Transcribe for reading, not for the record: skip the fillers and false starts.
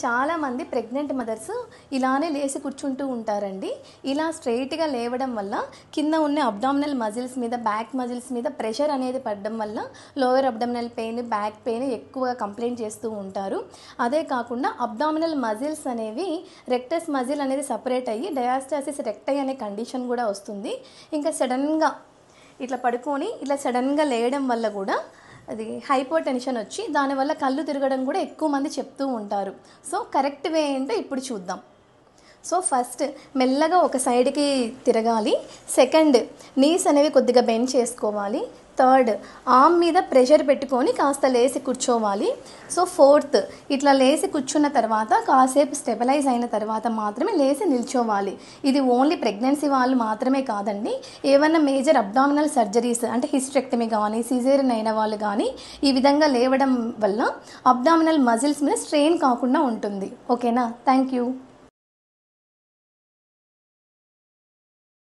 చాలామంది pregnant mothers ఇలానే లేచి కూర్చుంటూ ఉంటారండి. ఇలా స్ట్రైట్గా లేవడం వల్ల కింద ఉన్న అబ్డామినల్ మజిల్స్ మీద, బ్యాక్ మజిల్స్ మీద ప్రెషర్ అనేది పడడం వల్ల lower abdominal pain, back pain ఎక్కువగా కంప్లైంట్ చేస్తూ ఉంటారు. అదే కాకుండా అబ్డామినల్ మజిల్స్ అనేవి రెక్టస్ మజిల్ అనేది సపరేట్ అయ్యి డయాస్టాసిస్ రెక్టై అనే కండిషన్ కూడా వస్తుంది. ఇంకా సడన్గా ఇట్లా పడుకొని ఇట్లా సడన్గా లేయడం వల్ల కూడా అది హైపర్ టెన్షన్ వచ్చి దానివల్ల కళ్ళు తిరగడం కూడా ఎక్కువ మంది చెప్తూ ఉంటారు. సో కరెక్ట్ వే ఏంటో ఇప్పుడు చూద్దాం. సో ఫస్ట్ మెల్లగా ఒక సైడ్కి తిరగాలి. సెకండ్, నీస్ అనేవి కొద్దిగా బెండ్ చేసుకోవాలి. థర్డ్, ఆర్మ్ మీద ప్రెషర్ పెట్టుకొని కాస్త లేసి కూర్చోవాలి. సో ఫోర్త్, ఇట్లా లేసి కూర్చున్న తర్వాత కాసేపు స్టెబిలైజ్ అయిన తర్వాత మాత్రమే లేసి నిల్చోవాలి. ఇది ఓన్లీ ప్రెగ్నెన్సీ వాళ్ళు మాత్రమే కాదండి. ఏమైనా మేజర్ అబ్డామినల్ సర్జరీస్ అంటే హిస్టెక్టమీ కానీ, సిజేరియన్ అయిన వాళ్ళు కానీ ఈ విధంగా లేవడం వల్ల అబ్డామినల్ మజిల్స్ మీద స్ట్రెయిన్ కాకుండా ఉంటుంది. ఓకేనా? Thank you.